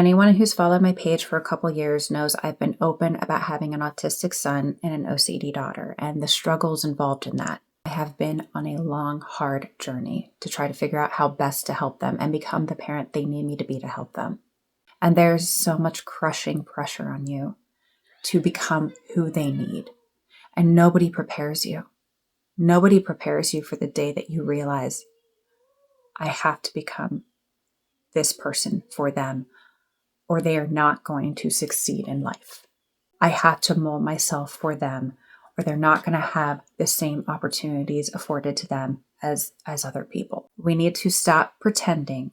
Anyone who's followed my page for a couple years knows I've been open about having an autistic son and an OCD daughter and the struggles involved in that. I have been on a long, hard journey to try to figure out how best to help them and become the parent they need me to be to help them. And there's so much crushing pressure on you to become who they need. And nobody prepares you. Nobody prepares you for the day that you realize, I have to become this person for them, or they are not going to succeed in life. I have to mold myself for them, or they're not going to have the same opportunities afforded to them as other people. We need to stop pretending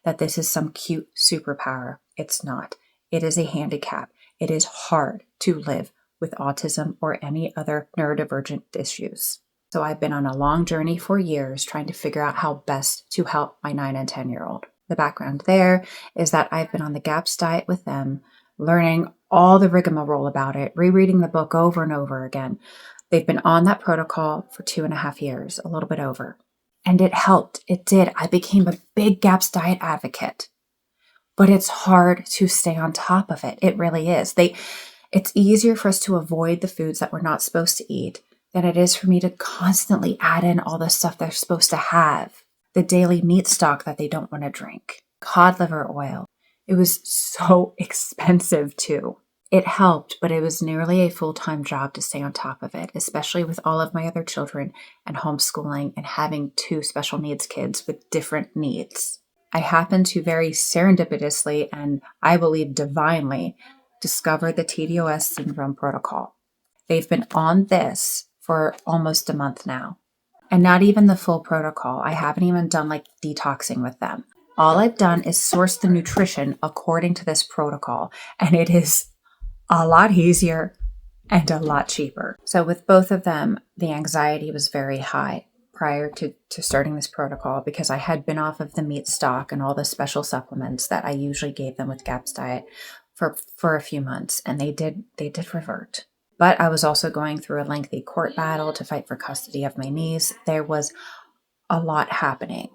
that this is some cute superpower. It's not. It is a handicap. It is hard to live with autism or any other neurodivergent issues. So I've been on a long journey for years trying to figure out how best to help my 9 and 10-year-old. The background there is that I've been on the GAPS diet with them, learning all the rigmarole about it, rereading the book over and over again. They've been on that protocol for 2.5 years, a little bit over. And it helped. It did. I became a big GAPS diet advocate. But it's hard to stay on top of it. It really is. It's easier for us to avoid the foods that we're not supposed to eat than it is for me to constantly add in all the stuff they're supposed to have. The daily meat stock that they don't want to drink, cod liver oil. It was so expensive too. It helped, but it was nearly a full-time job to stay on top of it, especially with all of my other children and homeschooling and having 2 special needs kids with different needs. I happened to very serendipitously and I believe divinely discover the TDOS syndrome protocol. They've been on this for almost a month now. And not even the full protocol. I haven't even done like detoxing with them. All I've done is source the nutrition according to this protocol. And it is a lot easier and a lot cheaper. So with both of them, the anxiety was very high prior to starting this protocol because I had been off of the meat stock and all the special supplements that I usually gave them with GAPS diet for a few months. And they did revert. But I was also going through a lengthy court battle to fight for custody of my niece. There was a lot happening.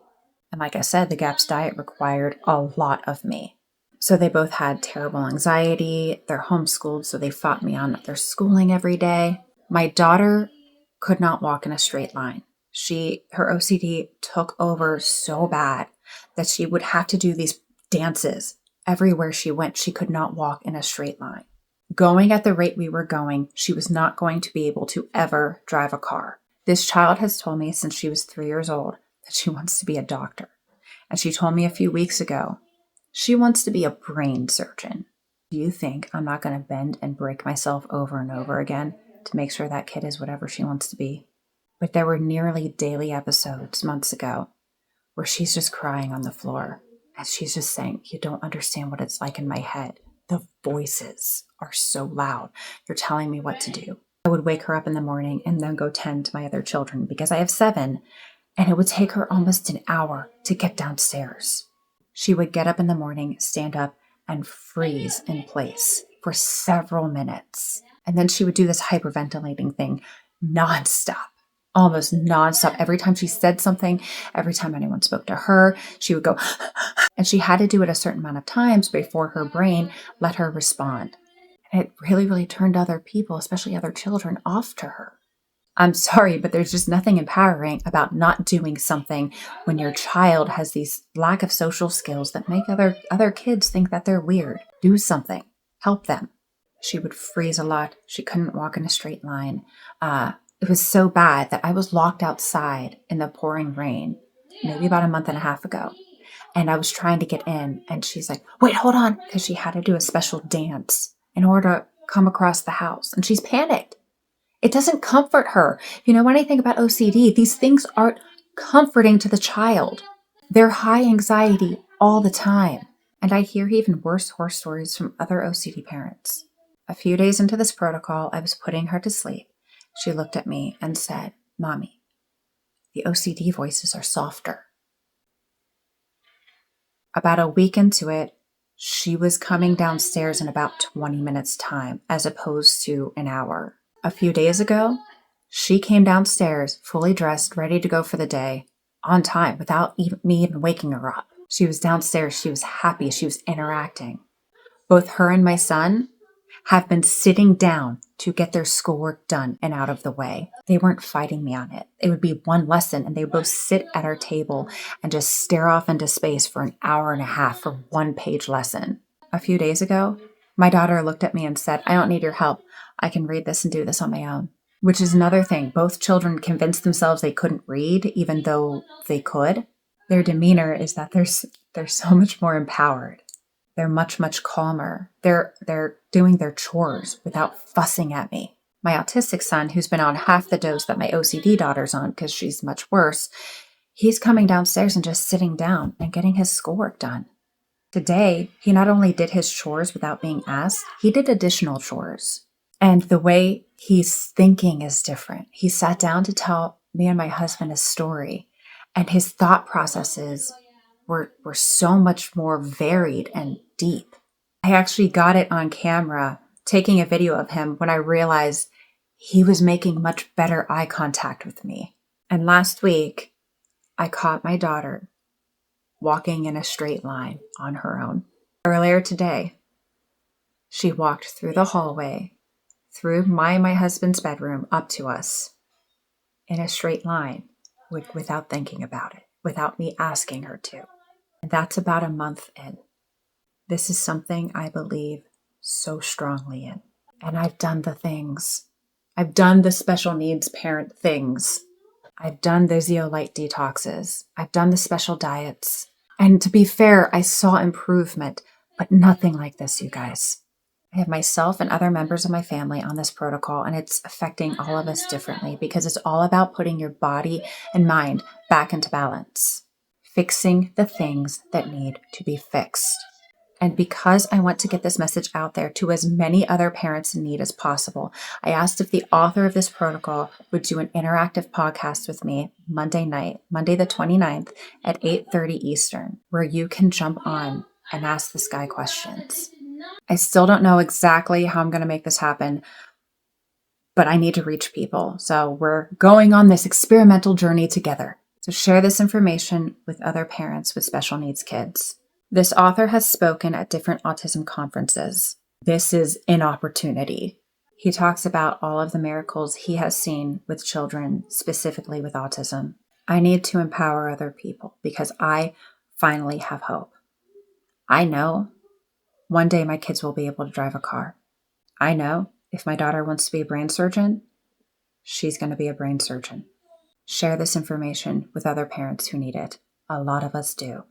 And like I said, the GAPS diet required a lot of me. So they both had terrible anxiety. They're homeschooled, so they fought me on their schooling every day. My daughter could not walk in a straight line. Her OCD took over so bad that she would have to do these dances everywhere she went. She could not walk in a straight line. Going at the rate we were going, she was not going to be able to ever drive a car. This child has told me since she was 3 years old that she wants to be a doctor. And she told me a few weeks ago, she wants to be a brain surgeon. Do you think I'm not going to bend and break myself over and over again to make sure that kid is whatever she wants to be? But there were nearly daily episodes months ago where she's just crying on the floor. And she's just saying, you don't understand what it's like in my head. The voices are so loud. They're telling me what to do. I would wake her up in the morning and then go tend to my other children because I have 7, and it would take her almost an hour to get downstairs. She would get up in the morning, stand up, and freeze in place for several minutes. And then she would do this hyperventilating thing nonstop. Almost nonstop. Every time she said something, every time anyone spoke to her, she would go, and she had to do it a certain amount of times before her brain let her respond. And it really, really turned other people, especially other children, off to her. I'm sorry, but there's just nothing empowering about not doing something when your child has these lack of social skills that make other kids think that they're weird. Do something. Help them. She would freeze a lot. She couldn't walk in a straight line. It was so bad that I was locked outside in the pouring rain, maybe about a month and a half ago. And I was trying to get in, and she's like, wait, hold on, because she had to do a special dance in order to come across the house. And she's panicked. It doesn't comfort her. If you know anything about OCD, these things aren't comforting to the child. They're high anxiety all the time. And I hear even worse horror stories from other OCD parents. A few days into this protocol, I was putting her to sleep. She looked at me and said, Mommy, the OCD voices are softer. About a week into it, she was coming downstairs in about 20 minutes time, as opposed to an hour. A few days ago, she came downstairs, fully dressed, ready to go for the day, on time, without me even waking her up. She was downstairs. She was happy. She was interacting. Both her and my son have been sitting down to get their schoolwork done and out of the way. They weren't fighting me on it. It would be one lesson and they would both sit at our table and just stare off into space for an hour and a half for 1-page lesson. A few days ago, my daughter looked at me and said, "I don't need your help. I can read this and do this on my own." Which is another thing. Both children convinced themselves they couldn't read, even though they could. Their demeanor is that they're so much more empowered. They're much, much calmer. They're doing their chores without fussing at me. My autistic son, who's been on half the dose that my OCD daughter's on because she's much worse, he's coming downstairs and just sitting down and getting his schoolwork done. Today, he not only did his chores without being asked, he did additional chores. And the way he's thinking is different. He sat down to tell me and my husband a story, and his thought processes were so much more varied and deep. I actually got it on camera, taking a video of him when I realized he was making much better eye contact with me. And last week, I caught my daughter walking in a straight line on her own. Earlier today, she walked through the hallway, through my husband's bedroom, up to us in a straight line without thinking about it, without me asking her to. And that's about a month in. This is something I believe so strongly in. And I've done the things. I've done the special needs parent things. I've done the zeolite detoxes. I've done the special diets. And to be fair, I saw improvement, but nothing like this, you guys. I have myself and other members of my family on this protocol, and it's affecting all of us differently because it's all about putting your body and mind back into balance, fixing the things that need to be fixed. And because I want to get this message out there to as many other parents in need as possible, I asked if the author of this protocol would do an interactive podcast with me Monday night, Monday the 29th at 8:30 Eastern, where you can jump on and ask this guy questions. I still don't know exactly how I'm going to make this happen, but I need to reach people. So we're going on this experimental journey together. So share this information with other parents with special needs kids. This author has spoken at different autism conferences. This is an opportunity. He talks about all of the miracles he has seen with children, specifically with autism. I need to empower other people because I finally have hope. I know one day my kids will be able to drive a car. I know if my daughter wants to be a brain surgeon, she's going to be a brain surgeon. Share this information with other parents who need it. A lot of us do.